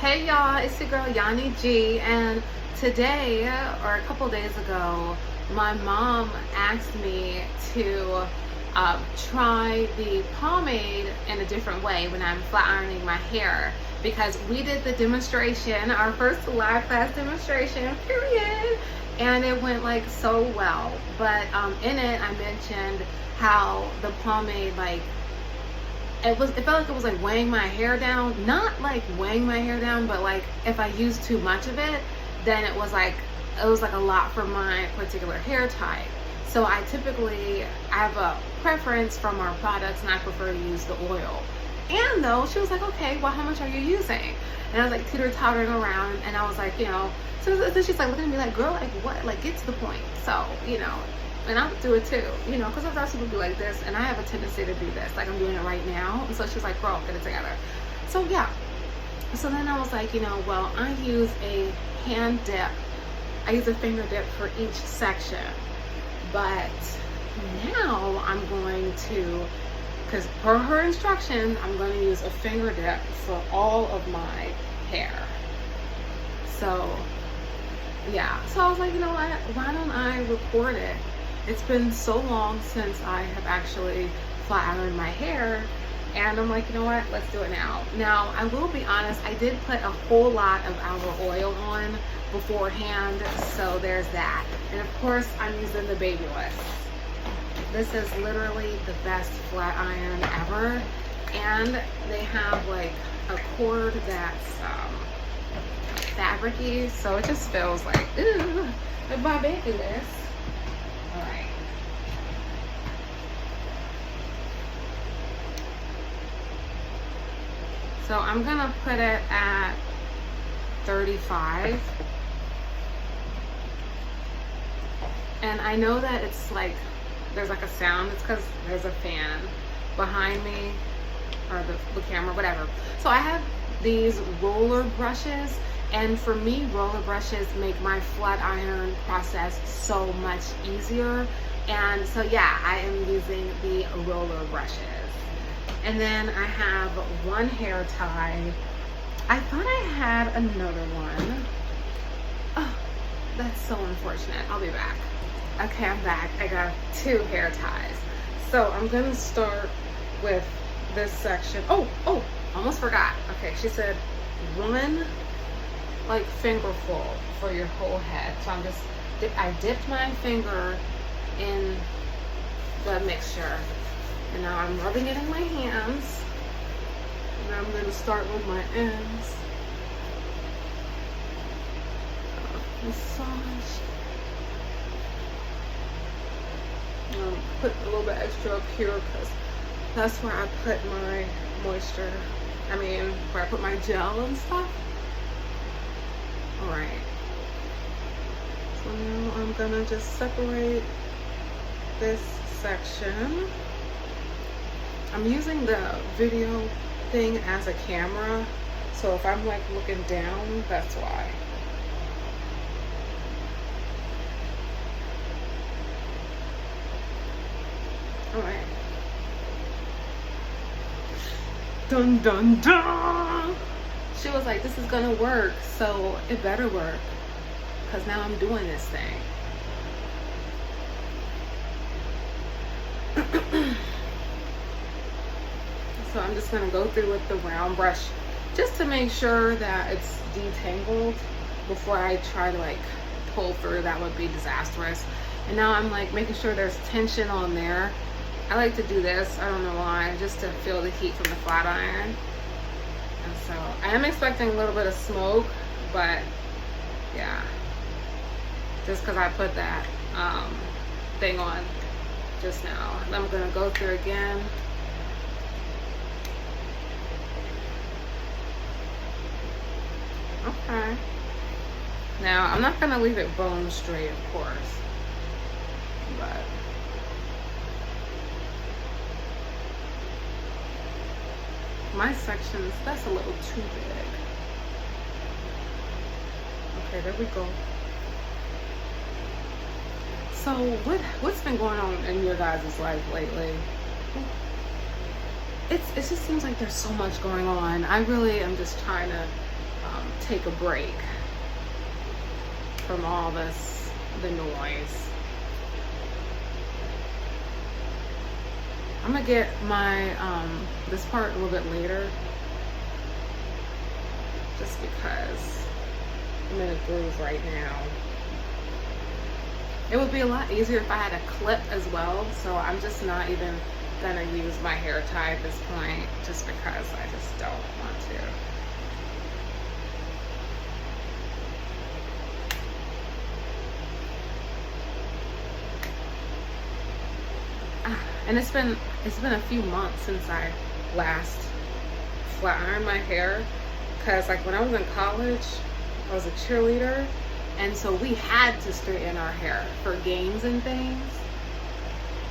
Hey y'all, it's your girl Yanni G, and today, or a couple days ago, my mom asked me to try the pomade in a different way when I'm flat ironing my hair, because we did the demonstration, our first live class demonstration, period, and it went like so well. But in it I mentioned how the pomade, like, it felt like it was like weighing my hair down. Not like weighing my hair down, but like if I used too much of it, then it was like a lot for my particular hair type. So I have a preference from our products, and I prefer to use the oil. And though she was like, okay, well, how much are you using? And I was like teeter-tottering around, and I was like, so she's like looking at me like, girl, like what, like get to the point. So and I would do it too, because sometimes people be like this, and I have a tendency to do this, like I'm doing it right now. And so she was like, girl, get it together. So yeah, so then I was like, well, I use a hand dip, I use a finger dip for each section. But now I'm going to, because per her instructions, I'm going to use a finger dip for all of my hair. So yeah, so I was like, you know what, why don't I record it? It's been so long since I have actually flat ironed my hair, and I'm like, you know what, let's do it now. Now, I will be honest, I did put a whole lot of our oil on beforehand, so there's that. And of course, I'm using the Babyless. This is literally the best flat iron ever, and they have like a cord that's fabricy, so it just feels like, ooh, my Babyless. All right. So I'm gonna put it at 35. And I know that it's like, there's like a sound, it's because there's a fan behind me, or the camera, whatever. So I have these roller brushes, and for me, roller brushes make my flat iron process so much easier. And so yeah, I am using the roller brushes. And then I have one hair tie. I thought I had another one. Oh, that's so unfortunate. I'll be back. Okay, I'm back. I got two hair ties. So I'm gonna start with this section. Oh, almost forgot. Okay, she said one like fingerful for your whole head. So I dipped my finger in the mixture, and now I'm rubbing it in my hands, and I'm going to start with my ends. Massage. Put a little bit extra up here because that's where I put my moisture. Where I put my gel and stuff. Alright, so now I'm gonna just separate this section. I'm using the video thing as a camera, so if I'm like looking down, that's why. Alright. Dun dun dun! She was like, this is gonna work, so it better work, because now I'm doing this thing. So I'm just gonna go through with the round brush just to make sure that it's detangled before I try to like pull through. That would be disastrous. And now I'm like making sure there's tension on there. I like to do this, I don't know why, just to feel the heat from the flat iron. And so I am expecting a little bit of smoke, but yeah, just because I put that thing on just now. And I'm gonna go through again. Okay. Now I'm not gonna leave it bone straight, of course, but my sections, that's a little too big. Okay, there we go. So what's been going on in your guys' life lately? It just seems like there's so much going on. I really am just trying to take a break from all the noise. I'm gonna get my this part a little bit later, just because I'm in a groove right now. It would be a lot easier if I had a clip as well, so I'm just not even gonna use my hair tie at this point, just because I just don't want to. And it's been a few months since I last flat ironed my hair, because like when I was in college, I was a cheerleader, and so we had to straighten our hair for games and things.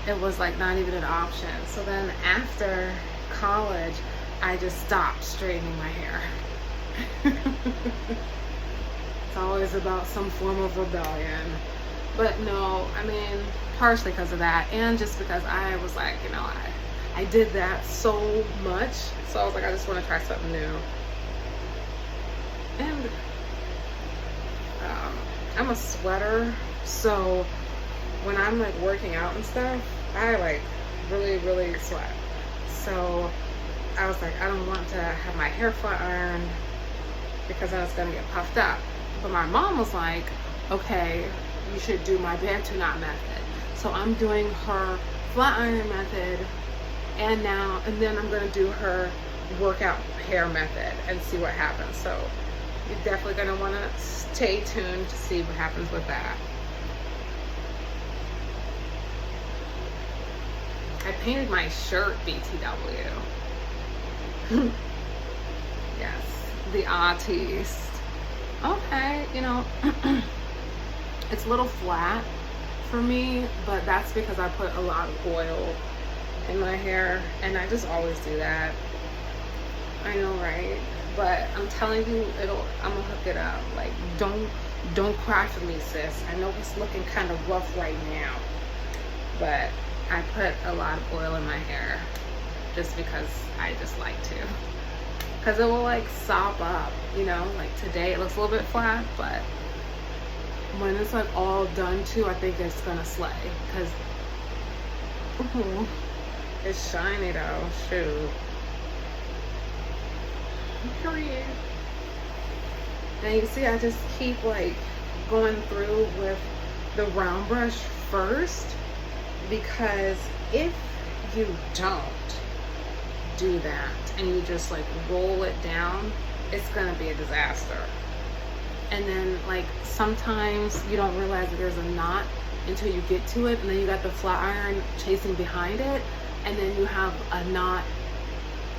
It was like not even an option. So then after college, I just stopped straightening my hair. It's always about some form of rebellion. But no, I mean, partially because of that, and just because I was like, you know, I did that so much, so I was like, I just want to try something new. And I'm a sweater, so when I'm like working out and stuff, I like really sweat. So I was like, I don't want to have my hair flat ironed because then it's gonna get puffed up. But my mom was like, okay, you should do my Bantu knot method. So I'm doing her flat iron method, and then I'm gonna do her workout hair method and see what happens. So you're definitely gonna wanna stay tuned to see what happens with that. I painted my shirt BTW. Yes, the artist. Okay, you know, it's a little flat for me, but that's because I put a lot of oil in my hair, and I just always do that. I know, right? But I'm telling you, I'm gonna hook it up. Like, don't cry for me, sis. I know it's looking kind of rough right now, but I put a lot of oil in my hair just because I just like to. Because it will like sop up, you know? Like today it looks a little bit flat, but when it's like all done too, I think it's gonna slay. Because it's shiny though, shoot. Period. And you see, I just keep like going through with the round brush first, because if you don't do that and you just like roll it down, it's gonna be a disaster. And then like sometimes you don't realize that there's a knot until you get to it, and then you got the flat iron chasing behind it, and then you have a knot,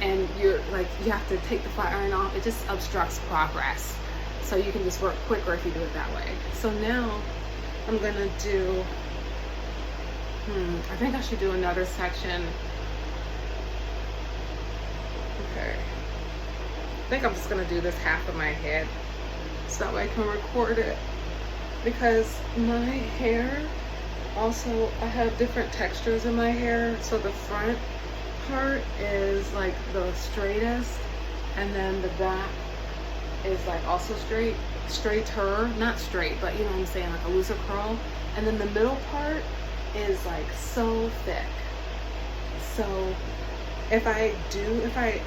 and you're like, you have to take the flat iron off. It just obstructs progress. So you can just work quicker if you do it that way. So now I'm gonna do, I think I should do another section. Okay. I think I'm just gonna do this half of my head so that way I can record it. Because my hair, also, I have different textures in my hair. So the front part is like the straightest, and then the back is like also straighter, not straight, but you know what I'm saying, like a looser curl. And then the middle part is like so thick. So if I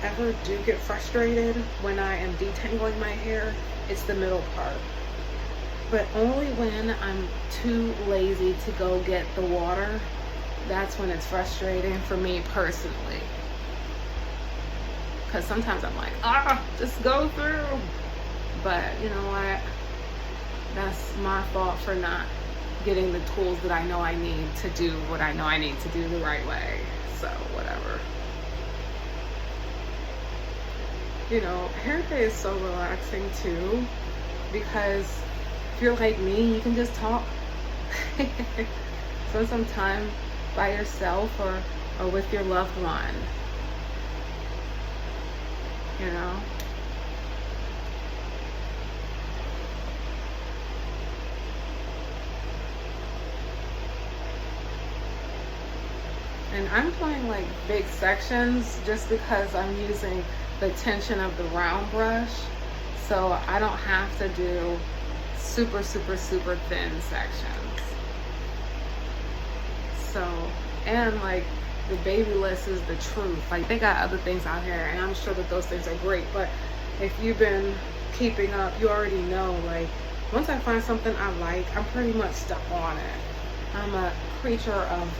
ever do get frustrated when I am detangling my hair, it's the middle part. But only when I'm too lazy to go get the water, that's when it's frustrating for me personally. Because sometimes I'm like, just go through. But you know what? That's my fault for not getting the tools that I know I need to do what I know I need to do the right way. So whatever. You know, hair day is so relaxing too, because if you're like me, you can just talk. Spend some time by yourself or with your loved one. You know? And I'm doing like big sections just because I'm using the tension of the round brush. so I don't have to do super, super, super thin sections. So, and like the Babyless is the truth. Like they got other things out here, and I'm sure that those things are great. But if you've been keeping up, you already know, like, once I find something I like, I'm pretty much stuck on it. I'm a creature of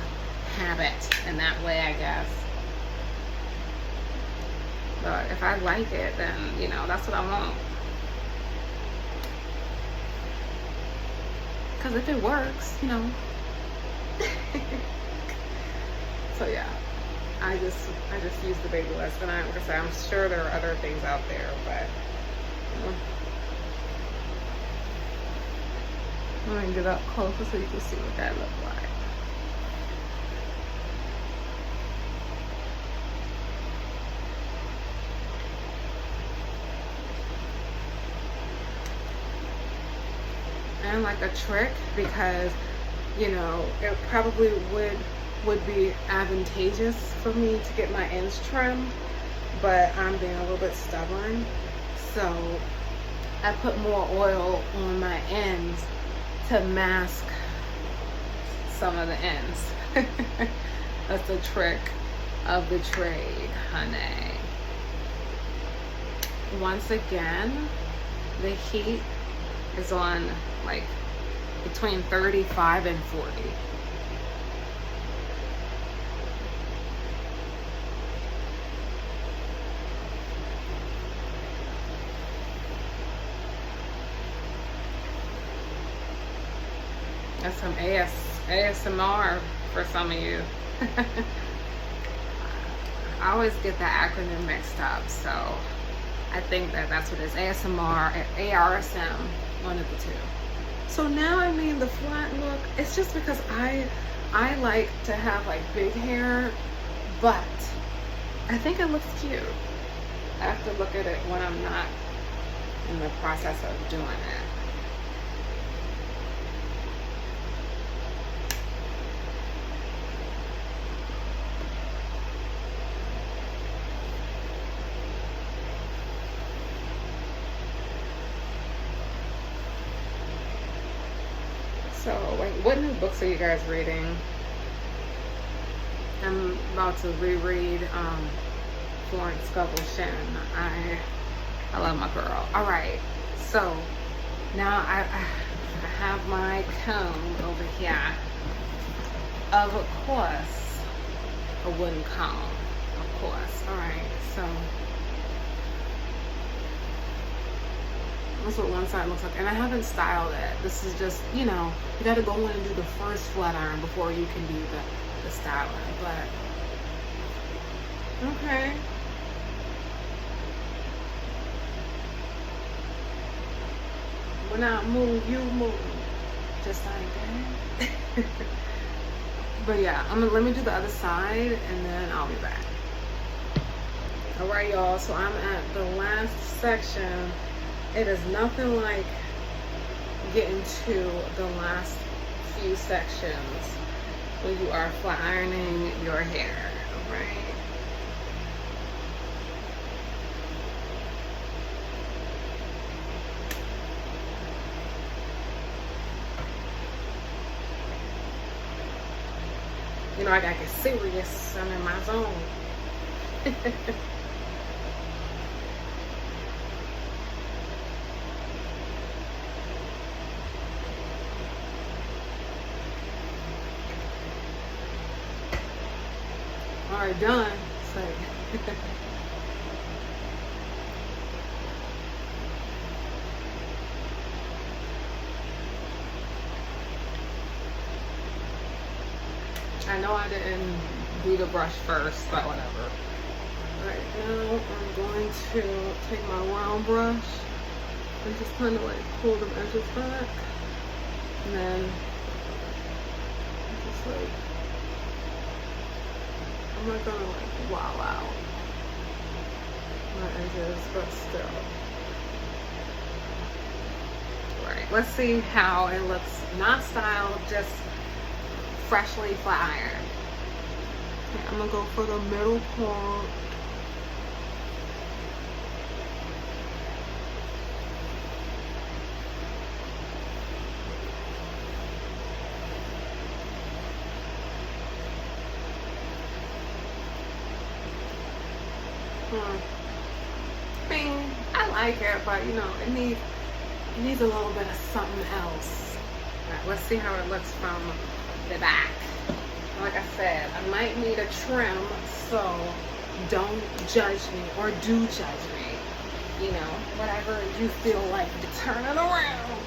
habit in that way, I guess. But if I like it, then, you know, that's what I want. Because if it works, you know. So yeah, I just use the Babyless, and like I said, I'm sure there are other things out there, but you know. I'm gonna get up closer so you can see what that looks like. And like a trick, because you know it probably would be advantageous for me to get my ends trimmed, but I'm being a little bit stubborn, so I put more oil on my ends to mask some of the ends. That's the trick of the trade, honey. Once again, the heat is on like between 35 and 40. That's some ASMR for some of you. I always get that acronym mixed up, so I think that's what it is. ASMR, ARSM, one of the two. So now, I mean, the flat look, it's just because I like to have like big hair, but I think it looks cute. I have to look at it when I'm not in the process of doing it. So, like, what new books are you guys reading? I'm about to reread Florence Scovel Shinn. I love my girl. All right, so now I have my comb over here. Of course, a wooden comb. Of course. All right, so that's what one side looks like, and I haven't styled it. This is just, you know, you got to go in and do the first flat iron before you can do the styling. But okay, when I move, you move, just like that. But yeah, let me do the other side, and then I'll be back. All right, y'all. So I'm at the last section. It is nothing like getting to the last few sections when you are flat ironing your hair, right? You know, I gotta get serious. I'm in my zone. All right, done. So, I know I didn't do the brush first, but whatever. All right, now I'm going to take my round brush and just kind of like pull the edges back, and then just like, I'm not gonna like wow out my edges, but still. Alright, let's see how it looks, not styled, just freshly flat ironed. Okay, I'm gonna go for the middle part. I mean, I like it, but you know, it needs a little bit of something else. All right, let's see how it looks from the back. Like I said, I might need a trim, so don't judge me, or do judge me. You know, whatever you feel like to turn it around.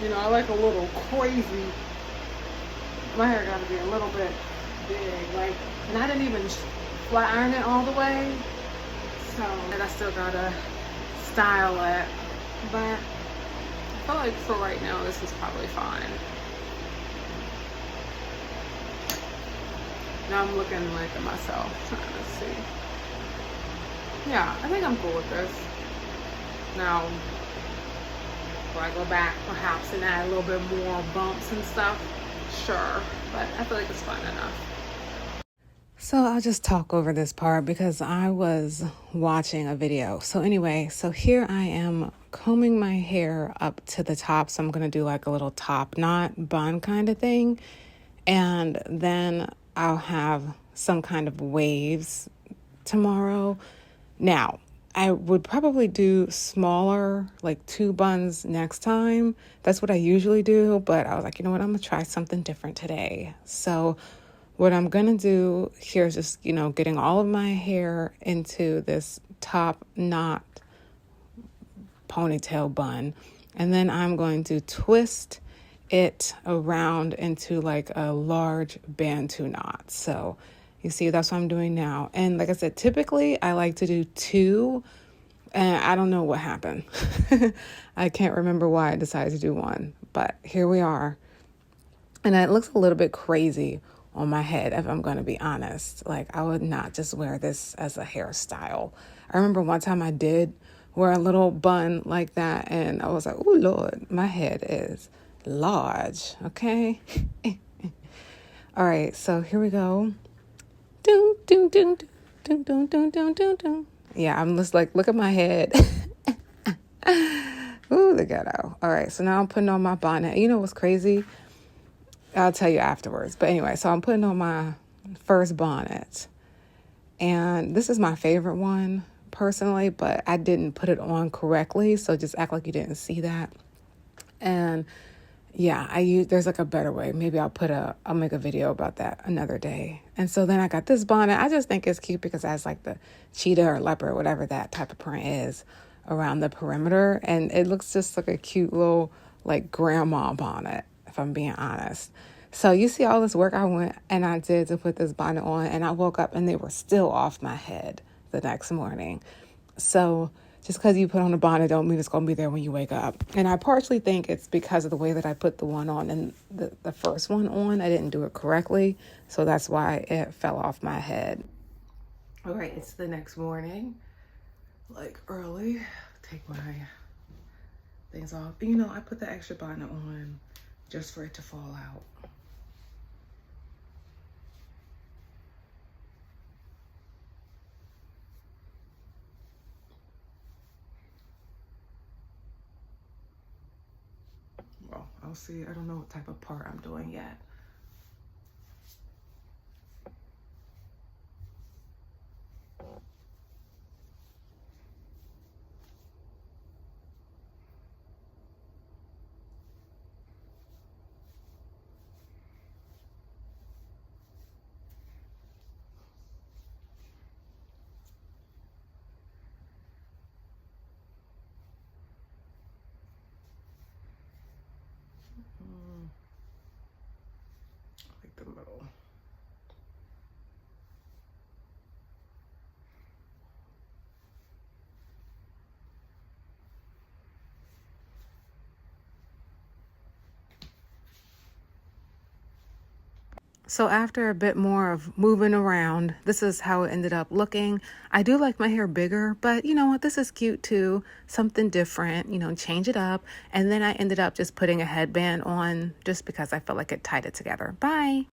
You know, I like a little crazy. My hair got to be a little bit big, like, and I didn't even flat iron it all the way, so and I still gotta style it. But I feel like for right now, this is probably fine. Now I'm looking like at myself, trying to see. Yeah, I think I'm cool with this. Now, will I go back perhaps and add a little bit more bumps and stuff? Sure, but I feel like it's fun enough. So I'll just talk over this part because I was watching a video. So anyway, so here I am combing my hair up to the top. So I'm going to do like a little top knot bun kind of thing. And then I'll have some kind of waves tomorrow. Now, I would probably do smaller, like 2 buns next time. That's what I usually do. But I was like, you know what? I'm going to try something different today. So what I'm going to do here is just, you know, getting all of my hair into this top knot ponytail bun. And then I'm going to twist it around into like a large Bantu knot. So you see, that's what I'm doing now. And like I said, typically I like to do 2, and I don't know what happened. I can't remember why I decided to do 1, but here we are. And it looks a little bit crazy on my head, if I'm going to be honest. Like, I would not just wear this as a hairstyle. I remember one time I did wear a little bun like that, and I was like, oh Lord, my head is large, okay? All right, so here we go. Dun, dun, dun, dun, dun, dun, dun, dun, dun. Yeah, I'm just like, look at my head. Ooh, the ghetto. All right, so now I'm putting on my bonnet. You know what's crazy? I'll tell you afterwards. But anyway, so I'm putting on my first bonnet. And this is my favorite one, personally, but I didn't put it on correctly, so just act like you didn't see that. And yeah, there's like a better way. Maybe I'll make a video about that another day. And so then I got this bonnet. I just think it's cute because it has like the cheetah or leopard, whatever that type of print is, around the perimeter. And it looks just like a cute little like grandma bonnet, if I'm being honest. So you see all this work I went and I did to put this bonnet on, and I woke up and they were still off my head the next morning. So just because you put on a bonnet don't mean it's going to be there when you wake up. And I partially think it's because of the way that I put the one on and the first one on. I didn't do it correctly, so that's why it fell off my head. All right, it's the next morning, like early. Take my things off. You know, I put the extra bonnet on just for it to fall out. Well, I'll see. I don't know what type of part I'm doing yet. Like the middle. So after a bit more of moving around, this is how it ended up looking. I do like my hair bigger, but you know what? This is cute too. Something different, you know, change it up. And then I ended up just putting a headband on just because I felt like it tied it together. Bye.